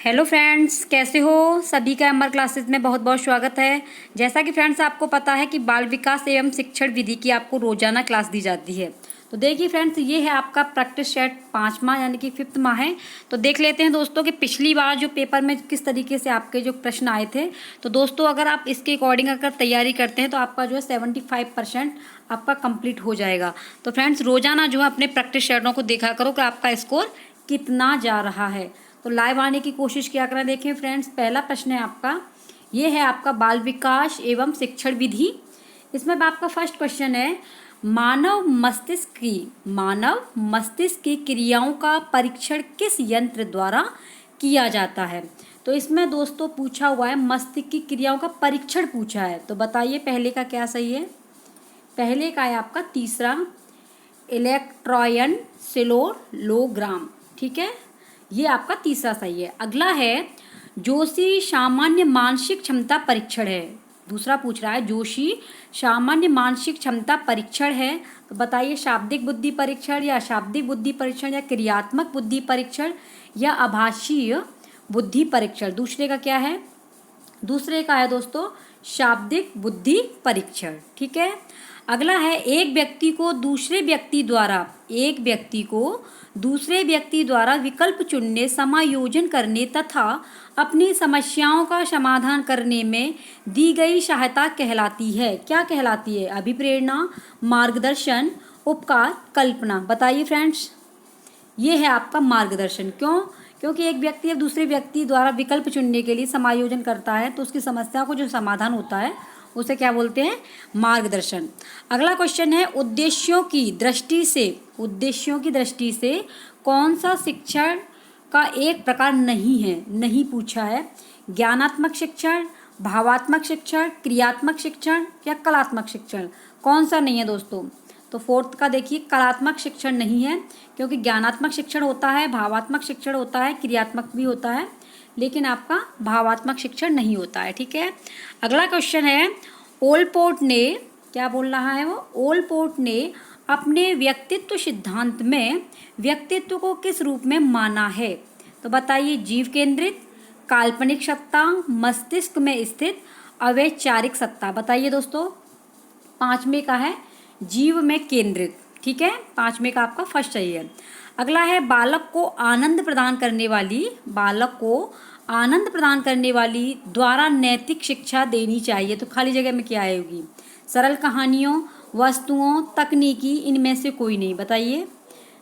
Hello friends, कैसे हो? सभी का अमर क्लासेस में बहुत बहुत स्वागत है। जैसा कि फ्रेंड्स आपको पता है कि बाल विकास एवं शिक्षण विधि की आपको रोजाना क्लास दी जाती है। तो देखिए फ्रेंड्स, ये है आपका प्रैक्टिस सेट 5वां यानी कि 5th माह है। तो देख लेते हैं दोस्तों कि पिछली बार जो पेपर में किस तरीके से आपके जो प्रश्न आए थे। तो दोस्तों अगर आप इसके अकॉर्डिंग अगर तैयारी करते हैं तो आपका जो है 75% आपका कंप्लीट हो जाएगा। तो फ्रेंड्स रोजाना जो है अपने प्रैक्टिस सेटों को देखा करो कि आपका स्कोर कितना जा रहा है। तो लाइव आने की कोशिश किया करें। देखें फ्रेंड्स, पहला प्रश्न है आपका, ये है आपका बाल विकास एवं शिक्षण विधि। इसमें आपका फर्स्ट क्वेश्चन है, मानव मस्तिष्क की क्रियाओं का परीक्षण किस यंत्र द्वारा किया जाता है। तो इसमें दोस्तों पूछा हुआ है मस्तिष्क की क्रियाओं का परीक्षण पूछा है। तो बताइए पहले का क्या सही है। पहले का है आपका तीसरा इलेक्ट्रोएन्सेफेलोग्राम, ठीक है, ये आपका तीसरा सही है। अगला है जोशी सामान्य मानसिक क्षमता परीक्षण है। दूसरा पूछ रहा है जोशी सामान्य मानसिक क्षमता परीक्षण है। तो बताइए शाब्दिक बुद्धि परीक्षण या अशाब्दिक बुद्धि परीक्षण या क्रियात्मक बुद्धि परीक्षण या आभासीय बुद्धि परीक्षण। दूसरे का क्या है? दूसरे का है दोस्तों शाब्दिक बुद्धि परीक्षण, ठीक है। अगला है एक व्यक्ति को दूसरे व्यक्ति द्वारा विकल्प चुनने, समायोजन करने तथा अपनी समस्याओं का समाधान करने में दी गई सहायता कहलाती है। क्या कहलाती है? अभिप्रेरणा, मार्गदर्शन, उपकार, कल्पना। बताइए फ्रेंड्स, ये है आपका मार्गदर्शन। क्यों? क्योंकि एक व्यक्ति अब दूसरे व्यक्ति द्वारा विकल्प चुनने के लिए समायोजन करता है तो उसकी समस्या को जो समाधान होता है उसे क्या बोलते हैं? मार्गदर्शन। अगला क्वेश्चन है उद्देश्यों की दृष्टि से कौन सा शिक्षण का एक प्रकार नहीं है? नहीं पूछा है। ज्ञानात्मक शिक्षण, भावात्मक शिक्षण, क्रियात्मक शिक्षण या कलात्मक शिक्षण। कौन सा नहीं है दोस्तों? तो फोर्थ का देखिए कलात्मक शिक्षण नहीं है, क्योंकि ज्ञानात्मक शिक्षण होता है, भावात्मक शिक्षण होता है, क्रियात्मक भी होता है, लेकिन आपका भावात्मक शिक्षण नहीं होता है, ठीक है। अगला क्वेश्चन है ओलपोर्ट ने क्या बोल रहा है वो? ओलपोर्ट ने अपने व्यक्तित्व सिद्धांत में व्यक्तित्व को किस रूप में माना है? तो बताइए जीव केंद्रित, काल्पनिक सत्ता, मस्तिष्क में स्थित, अवैचारिक सत्ता। बताइए दोस्तों, 5वें का है जीव में केंद्रित, ठीक है। 5वें का आपका फर्स्ट सही है। अगला है बालक को आनंद प्रदान करने वाली द्वारा नैतिक शिक्षा देनी चाहिए। तो खाली जगह में क्या आएगी? सरल कहानियों, वस्तुओं, तकनीकी, इनमें से कोई नहीं। बताइए।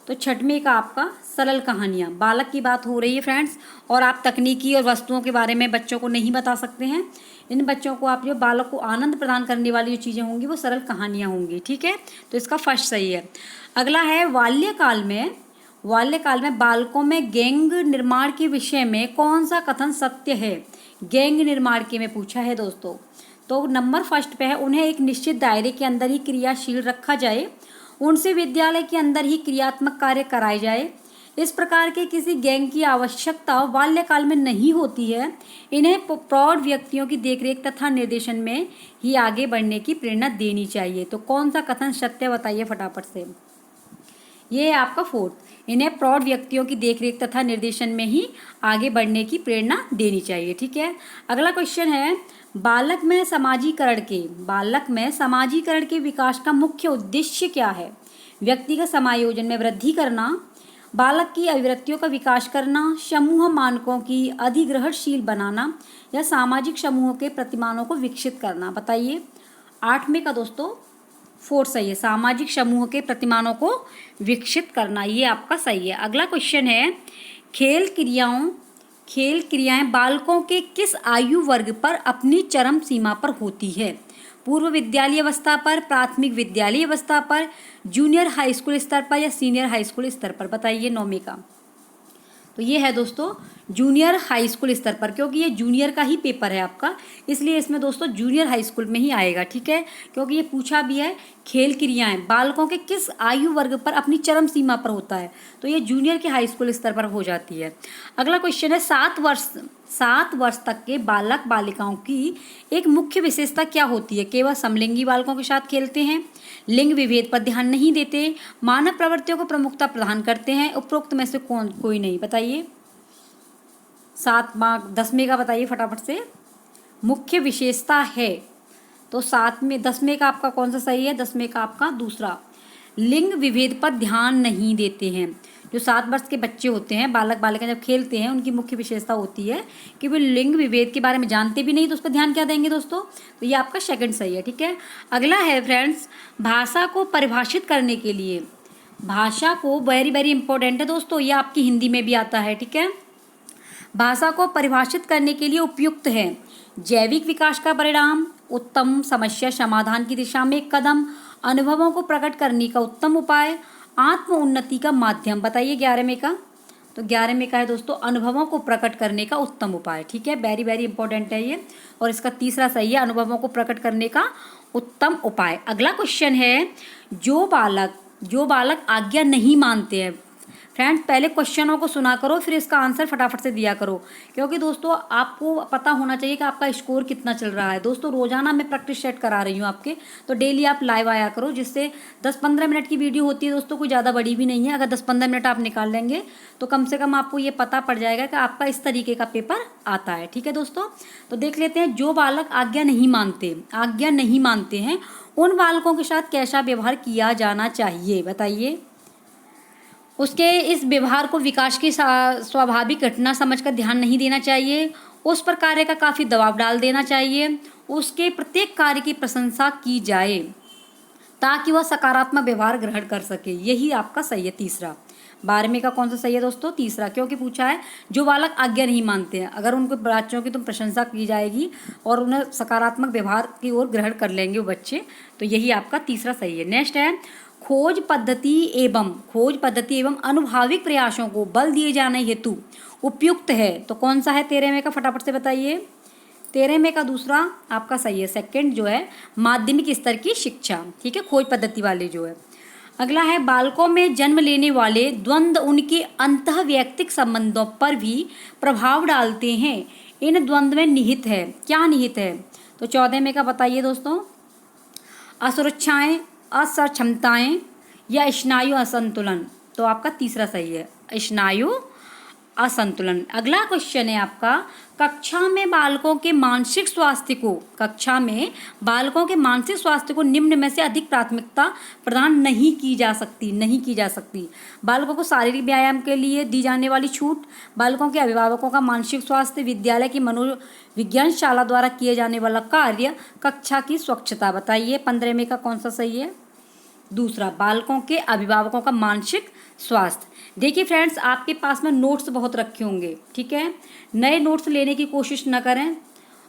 तो 6वें का आपका सरल कहानियाँ। बालक की बात हो रही है फ्रेंड्स, और आप तकनीकी और वस्तुओं के बारे में बच्चों को नहीं बता सकते हैं। इन बच्चों को आप जो बालक को आनंद प्रदान करने वाली जो चीज़ें होंगी वो सरल कहानियाँ होंगी, ठीक है। तो इसका फर्स्ट सही है। अगला है बाल्यकाल में बालकों में गैंग निर्माण के विषय में कौन सा कथन सत्य है? गैंग निर्माण के में पूछा है दोस्तों। तो नंबर फर्स्ट पे है उन्हें एक निश्चित दायरे के अंदर ही क्रियाशील रखा जाए, उनसे विद्यालय के अंदर ही क्रियात्मक कार्य कराए जाए। इस प्रकार के किसी गैंग की आवश्यकता बाल्यकाल में नहीं होती है। इन्हें प्रौढ़ व्यक्तियों की देखरेख तथा निर्देशन में ही आगे बढ़ने की प्रेरणा देनी चाहिए। तो कौन सा कथन सत्य बताइए फटाफट से। ये है आपका फोर्थ, इन्हें प्रौढ़ व्यक्तियों की देखरेख तथा निर्देशन में ही आगे बढ़ने की प्रेरणा देनी चाहिए, ठीक है। अगला क्वेश्चन है बालक में समाजीकरण के विकास का मुख्य उद्देश्य क्या है? व्यक्तिगत समायोजन में वृद्धि करना, बालक की अभिव्यक्तियों का विकास करना, समूह मानकों की अधिग्रहणशील बनाना या सामाजिक समूहों के प्रतिमानों को विकसित करना। बताइए। 8वें का दोस्तों फोर्थ सही है, सामाजिक समूह के प्रतिमानों को विकसित करना, ये आपका सही है। अगला क्वेश्चन है खेल क्रियाएं बालकों के किस आयु वर्ग पर अपनी चरम सीमा पर होती है? पूर्व विद्यालय अवस्था पर, प्राथमिक विद्यालय अवस्था पर, जूनियर हाई स्कूल स्तर पर या सीनियर हाई स्कूल स्तर पर। बताइए 9वें का। तो ये है दोस्तों जूनियर हाई स्कूल स्तर पर, क्योंकि ये जूनियर का ही पेपर है आपका, इसलिए इसमें दोस्तों जूनियर हाई स्कूल में ही आएगा, ठीक है। क्योंकि ये पूछा भी है खेल क्रियाएं बालकों के किस आयु वर्ग पर अपनी चरम सीमा पर होता है, तो ये जूनियर के हाई स्कूल स्तर पर हो जाती है। अगला क्वेश्चन है 7 वर्ष तक के बालक बालिकाओं की एक मुख्य विशेषता क्या होती है? केवल समलिंगी बालकों के साथ खेलते हैं, लिंग विभेद पर ध्यान नहीं देते, मानव प्रवृत्तियों को प्रमुखता प्रदान करते हैं। उपरोक्त में से कोई नहीं। बताइए। 7वां 10वें का बताइए फटाफट से। मुख्य विशेषता है, तो 10वें का आपका कौन सा सही है? 10वें का आपका दूसरा। लिंग विभेद पर ध्यान नहीं देते हैं। जो 7 वर्ष के बच्चे होते हैं, बालक बालिका जब खेलते हैं, उनकी मुख्य विशेषता होती है कि वे लिंग विभेद के बारे में जानते भी नहीं, तो उस पर ध्यान क्या देंगे दोस्तों? तो ये आपका सेकंड सही है। ठीक है, अगला है फ्रेंड्स, भाषा को परिभाषित करने के लिए। भाषा को वेरी वेरी इंपॉर्टेंट है दोस्तों, ये आपकी हिंदी में भी आता है। ठीक है, भाषा को परिभाषित करने के लिए उपयुक्त है जैविक विकास का परिणाम, उत्तम समस्या समाधान की दिशा में एक कदम, अनुभवों को प्रकट करने का उत्तम उपाय, आत्म उन्नति का माध्यम। बताइए 11वें का। तो 11वें का है दोस्तों अनुभवों को प्रकट करने का उत्तम उपाय। ठीक है, वेरी वेरी इंपॉर्टेंट है ये। और इसका तीसरा सही है, अनुभवों को प्रकट करने का उत्तम उपाय। अगला क्वेश्चन है, जो बालक आज्ञा नहीं मानते हैं। फ्रेंड्स, पहले क्वेश्चनों को सुना करो, फिर इसका आंसर फटाफट से दिया करो, क्योंकि दोस्तों आपको पता होना चाहिए कि आपका स्कोर कितना चल रहा है। दोस्तों रोजाना मैं प्रैक्टिस सेट करा रही हूँ आपके, तो डेली आप लाइव आया करो, जिससे 10-15 मिनट की वीडियो होती है दोस्तों, कोई ज़्यादा बड़ी भी नहीं है। अगर 10-15 मिनट आप निकाल लेंगे तो कम से कम आपको ये पता पड़ जाएगा कि आपका इस तरीके का पेपर आता है। ठीक है दोस्तों, तो देख लेते हैं, जो बालक आज्ञा नहीं मानते हैं उन बालकों के साथ कैसा व्यवहार किया जाना चाहिए? बताइए। उसके इस व्यवहार को विकास की स्वाभाविक घटना समझकर ध्यान नहीं देना चाहिए, उस पर कार्य का काफ़ी दबाव डाल देना चाहिए, उसके प्रत्येक कार्य की प्रशंसा की जाए ताकि वह सकारात्मक व्यवहार ग्रहण कर सके। यही आपका सही है तीसरा। 12वें का कौन सा सही है दोस्तों? तीसरा, क्योंकि पूछा है जो बालक आज्ञा नहीं मानते हैं, अगर उनको बच्चों की तुम प्रशंसा की जाएगी और उन्हें सकारात्मक व्यवहार की ओर ग्रहण कर लेंगे वो बच्चे, तो यही आपका तीसरा सही है। नेक्स्ट है, खोज पद्धति एवं अनुभाविक प्रयासों को बल दिए जाने हेतु उपयुक्त है। तो कौन सा है 13वें का? फटाफट से बताइए। 13वें का दूसरा आपका सही है, सेकंड जो है माध्यमिक स्तर की शिक्षा। ठीक है, खोज पद्धति वाले जो है। अगला है, बालकों में जन्म लेने वाले द्वंद्व उनके अंतःवैयक्तिक संबंधों पर भी प्रभाव डालते हैं। इन द्वंद्व में निहित है, क्या निहित है? तो 14वें का बताइए दोस्तों। असुरक्षाएं, असक्षमताएं या स्नायु असंतुलन। तो आपका तीसरा सही है, स्नायु असंतुलन। अगला क्वेश्चन है आपका, कक्षा में बालकों के मानसिक स्वास्थ्य को निम्न में से अधिक प्राथमिकता प्रदान नहीं की जा सकती। बालकों को शारीरिक व्यायाम के लिए दी जाने वाली छूट, बालकों के अभिभावकों का मानसिक स्वास्थ्य, विद्यालय की मनोविज्ञान शाला द्वारा किए जाने वाला कार्य, कक्षा की स्वच्छता। बताइए 15वें का कौन सा सही है? दूसरा, बालकों के अभिभावकों का मानसिक स्वास्थ्य। देखिए फ्रेंड्स, आपके पास में नोट्स बहुत रखे होंगे। ठीक है, नए नोट्स लेने की कोशिश न करें।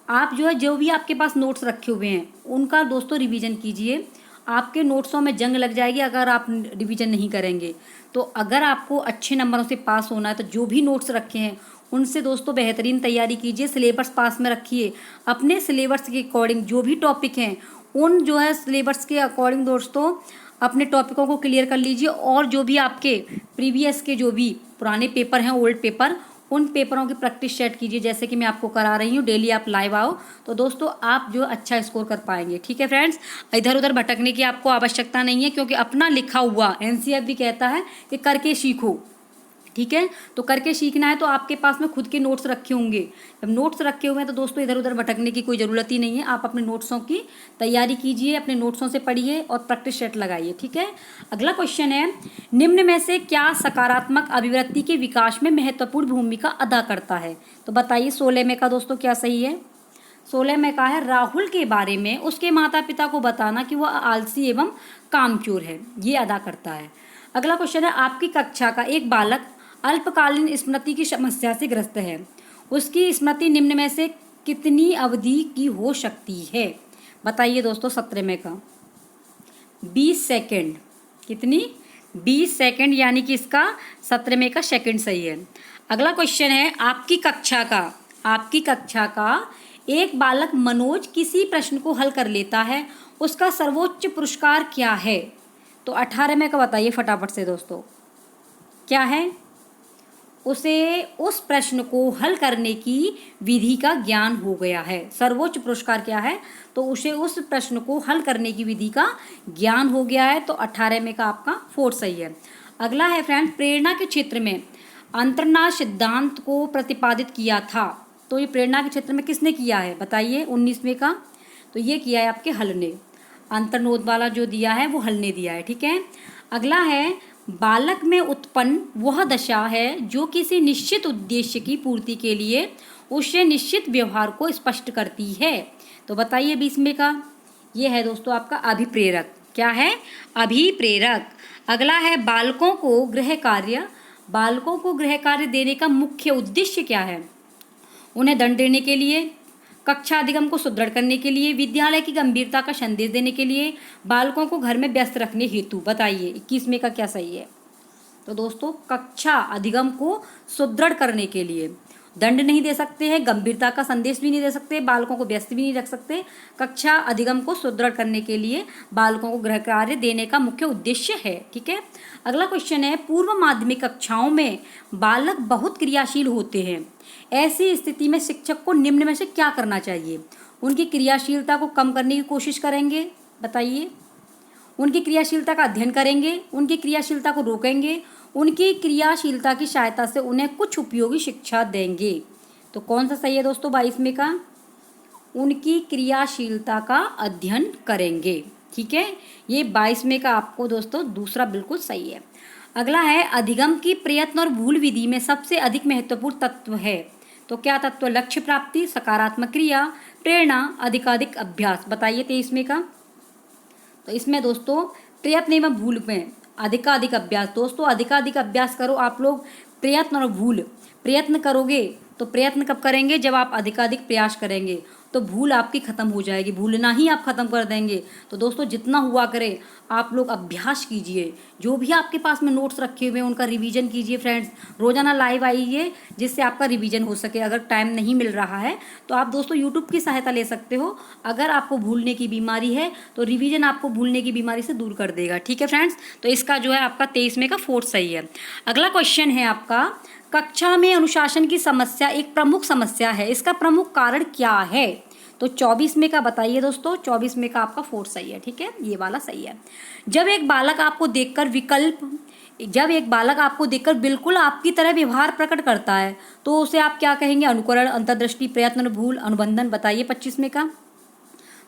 आप जो भी आपके पास नोट्स रखे हुए हैं उनका दोस्तों रिवीजन कीजिए। आपके नोट्सों में जंग लग जाएगी अगर आप रिवीजन नहीं करेंगे। तो अगर आपको अच्छे नंबरों से पास होना है तो जो भी नोट्स रखे हैं उनसे दोस्तों बेहतरीन तैयारी कीजिए। सिलेबस पास में रखिए, अपने सिलेबस के अकॉर्डिंग जो भी टॉपिक हैं उन जो है सिलेबस के अकॉर्डिंग दोस्तों अपने टॉपिकों को क्लियर कर लीजिए। और जो भी आपके प्रीवियस के जो भी पुराने पेपर हैं, ओल्ड पेपर, उन पेपरों की प्रैक्टिस सेट कीजिए, जैसे कि मैं आपको करा रही हूँ। डेली आप लाइव आओ तो दोस्तों आप जो अच्छा स्कोर कर पाएंगे। ठीक है फ्रेंड्स, इधर उधर भटकने की आपको आवश्यकता नहीं है, क्योंकि अपना लिखा हुआ एनसीईआरटी भी कहता है कि करके सीखो। ठीक है, तो करके सीखना है तो आपके पास में खुद के नोट्स रखे होंगे। जब नोट्स रखे हुए हैं तो दोस्तों इधर उधर भटकने की कोई ज़रूरत ही नहीं है। आप अपने नोट्सों की तैयारी कीजिए, अपने नोट्सों से पढ़िए और प्रैक्टिस सेट लगाइए। ठीक है, अगला क्वेश्चन है, निम्न में से क्या सकारात्मक अभिवृत्ति के विकास में महत्वपूर्ण भूमिका अदा करता है? तो बताइए 16वें का दोस्तों क्या सही है? 16वें का है, राहुल के बारे में उसके माता पिता को बताना कि वह आलसी एवं कामचोर है, ये अदा करता है। अगला क्वेश्चन है, आपकी कक्षा का एक बालक अल्पकालीन स्मृति की समस्या से ग्रस्त है, उसकी स्मृति निम्न में से कितनी अवधि की हो सकती है? बताइए दोस्तों 17वें का 20 सेकेंड। कितनी? 20 सेकेंड, यानी कि इसका 17वें का सेकेंड सही है। अगला क्वेश्चन है, आपकी कक्षा का एक बालक मनोज किसी प्रश्न को हल कर लेता है, उसका सर्वोच्च पुरस्कार क्या है? तो 18वें का बताइए फटाफट से दोस्तों, क्या है? उसे उस प्रश्न को हल करने की विधि का ज्ञान हो गया है। सर्वोच्च पुरस्कार क्या है? तो उसे उस प्रश्न को हल करने की विधि का ज्ञान हो गया है। तो 18वें का आपका 4 सही है। अगला है फ्रेंड, प्रेरणा के क्षेत्र में अंतर्नाद सिद्धांत को प्रतिपादित किया था? तो ये प्रेरणा के क्षेत्र में किसने किया है बताइए 19वें का? तो ये किया है आपके हल ने। अंतर्नोद वाला जो दिया है वो हल ने दिया है, ठीक है। अगला है, बालक में उत्पन्न वह दशा है जो किसी निश्चित उद्देश्य की पूर्ति के लिए उससे निश्चित व्यवहार को स्पष्ट करती है। तो बताइए 20वें का? ये है दोस्तों आपका अभिप्रेरक। क्या है? अभिप्रेरक। अगला है, बालकों को गृह कार्य देने का मुख्य उद्देश्य क्या है? उन्हें दंड देने के लिए, कक्षा अधिगम को सुदृढ़ करने के लिए, विद्यालय की गंभीरता का संदेश देने के लिए, बालकों को घर में व्यस्त रखने हेतु। बताइए 21वें का क्या सही है? तो दोस्तों कक्षा अधिगम को सुदृढ़ करने के लिए, दंड नहीं दे सकते हैं, गंभीरता का संदेश भी नहीं दे सकते, बालकों को व्यस्त भी नहीं रख सकते, कक्षा अधिगम को सुदृढ़ करने के लिए बालकों को गृह कार्य देने का मुख्य उद्देश्य है, ठीक है। अगला क्वेश्चन है, पूर्व माध्यमिक कक्षाओं में बालक बहुत क्रियाशील होते हैं, ऐसी स्थिति में शिक्षक को निम्न में से क्या करना चाहिए? उनकी क्रियाशीलता को कम करने की कोशिश करेंगे, बताइए, उनकी क्रियाशीलता का अध्ययन करेंगे, उनकी क्रियाशीलता को रोकेंगे, उनकी क्रियाशीलता की सहायता से उन्हें कुछ उपयोगी शिक्षा देंगे। तो कौन सा सही है दोस्तों 22वें का? उनकी क्रियाशीलता का अध्ययन करेंगे, ठीक है। ये 22वें का आपको दोस्तों दूसरा बिल्कुल सही है। अगला है, अधिगम की प्रयत्न और भूल विधि में सबसे अधिक महत्वपूर्ण तत्व है। तो क्या तत्व? लक्ष्य प्राप्ति, सकारात्मक क्रिया, प्रेरणा, अधिकाधिक अभ्यास। बताइए 23वें का? तो इसमें दोस्तों प्रयत्न एवं भूल में अधिकाधिक अभ्यास। दोस्तों अधिकाधिक अभ्यास करो आप लोग, प्रयत्न और भूल। प्रयत्न करोगे तो प्रयत्न कब करेंगे? जब आप अधिकाधिक प्रयास करेंगे, तो भूल आपकी ख़त्म हो जाएगी, भूलना ही आप ख़त्म कर देंगे। तो दोस्तों जितना हुआ करे आप लोग अभ्यास कीजिए, जो भी आपके पास में नोट्स रखे हुए हैं उनका रिवीजन कीजिए फ्रेंड्स। रोज़ाना लाइव आइए जिससे आपका रिवीजन हो सके। अगर टाइम नहीं मिल रहा है तो आप दोस्तों यूट्यूब की सहायता ले सकते हो। अगर आपको भूलने की बीमारी है तो रिवीजन आपको भूलने की बीमारी से दूर कर देगा, ठीक है फ्रेंड्स। तो इसका जो है आपका 23वें का 4th सही है। अगला क्वेश्चन है आपका, कक्षा में अनुशासन की समस्या एक प्रमुख समस्या है, इसका प्रमुख कारण क्या है? तो 24वें का बताइए दोस्तों। 24वें का आपका 4th सही है, ठीक है, ये वाला सही है। जब एक बालक आपको देखकर बिल्कुल आपकी तरह व्यवहार प्रकट करता है तो उसे आप क्या कहेंगे? अनुकरण, अंतर्दृष्टि, प्रयत्न, भूल, अनुबंधन। बताइए 25वें का?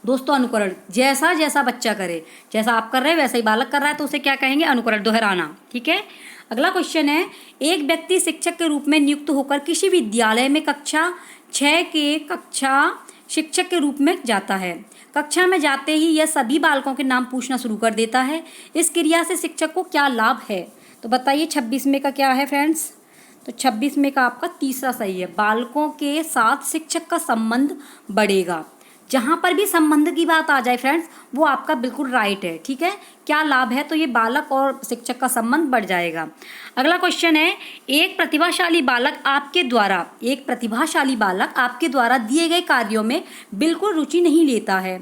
दोस्तों अनुकरण, जैसा जैसा बच्चा करे, जैसा आप कर रहे हैं वैसा ही बालक कर रहा है तो उसे क्या कहेंगे? अनुकरण, दोहराना, ठीक है। अगला क्वेश्चन है, एक व्यक्ति शिक्षक के रूप में नियुक्त होकर किसी विद्यालय में कक्षा 6 के कक्षा शिक्षक के रूप में जाता है। कक्षा में जाते ही यह सभी बालकों के नाम पूछना शुरू कर देता है। इस क्रिया से शिक्षक को क्या लाभ है? तो बताइए 26वें का क्या है फ्रेंड्स? तो 26वें का आपका तीसरा सही है। बालकों के साथ शिक्षक का संबंध बढ़ेगा। जहाँ पर भी संबंध की बात आ जाए फ्रेंड्स वो आपका बिल्कुल राइट है, ठीक है। क्या लाभ है? तो ये बालक और शिक्षक का संबंध बढ़ जाएगा। अगला क्वेश्चन है, एक प्रतिभाशाली बालक आपके द्वारा दिए गए कार्यों में बिल्कुल रुचि नहीं लेता है।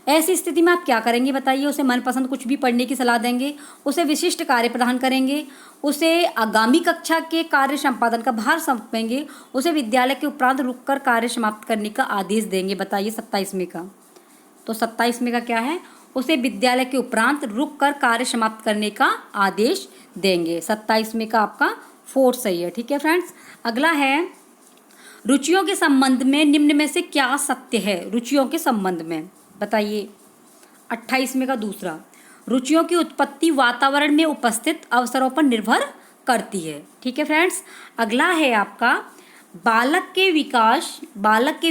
ऐसी स्थिति में आप क्या करेंगे? बताइए। उसे मनपसंद कुछ भी पढ़ने की सलाह देंगे, उसे विशिष्ट कार्य प्रदान करेंगे, उसे आगामी कक्षा के कार्य संपादन का भार सौंपेंगे, उसे विद्यालय के उपरांत रुककर कार्य समाप्त करने का आदेश देंगे। बताइए 27वें का? तो 27वें का क्या है? उसे विद्यालय के उपरांत रुककर कार्य समाप्त करने का आदेश देंगे। 27वें का आपका 4th सही है, ठीक है फ्रेंड्स। अगला है, रुचियों के संबंध में निम्न में से क्या सत्य है? रुचियों के संबंध में बताइए। 28वें का दूसरा, रुचियों की उत्पत्ति वातावरण में उपस्थित अवसरों पर निर्भर करती है, ठीक है फ्रेंड्स। अगला है आपका, बालक के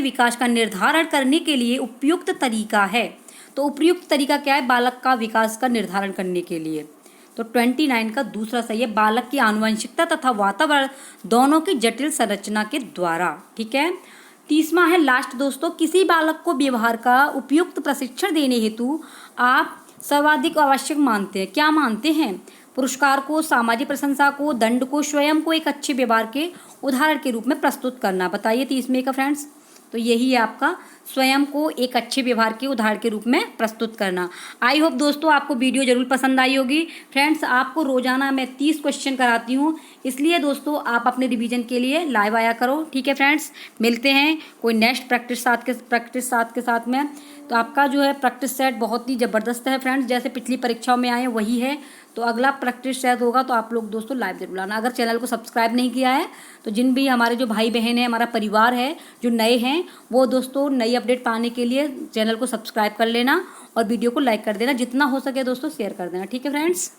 विकास का निर्धारण करने के लिए उपयुक्त तरीका है। तो उपयुक्त तरीका क्या है बालक का विकास का निर्धारण करने के लिए? तो 29 का दूसरा सही है, बालक की आनुवंशिकता तथा वातावरण दोनों की जटिल संरचना के द्वारा, ठीक है। 30वां है लास्ट दोस्तों, किसी बालक को व्यवहार का उपयुक्त प्रशिक्षण देने हेतु आप सर्वाधिक आवश्यक मानते हैं। क्या मानते हैं? पुरस्कार को, सामाजिक प्रशंसा को, दंड को, स्वयं को एक अच्छे व्यवहार के उदाहरण के रूप में प्रस्तुत करना। बताइए 30वें का फ्रेंड्स? तो यही है आपका, स्वयं को एक अच्छे व्यवहार के उदाहरण के रूप में प्रस्तुत करना। आई होप दोस्तों आपको वीडियो जरूर पसंद आई होगी। फ्रेंड्स आपको रोजाना मैं 30 क्वेश्चन कराती हूँ, इसलिए दोस्तों आप अपने रिवीजन के लिए लाइव आया करो। ठीक है फ्रेंड्स, मिलते हैं कोई नेक्स्ट प्रैक्टिस साथ के साथ में। तो आपका जो है प्रैक्टिस सेट बहुत ही ज़बरदस्त है फ्रेंड्स, जैसे पिछली परीक्षाओं में आए वही है। तो अगला प्रैक्टिस सेट होगा तो आप लोग दोस्तों लाइव जरूर लाना। अगर चैनल को सब्सक्राइब नहीं किया है तो जिन भी हमारे जो भाई बहन हैं, हमारा परिवार है जो नए हैं, वो दोस्तों नई अपडेट पाने के लिए चैनल को सब्सक्राइब कर लेना और वीडियो को लाइक कर देना, जितना हो सके दोस्तों शेयर कर देना। ठीक है फ्रेंड्स।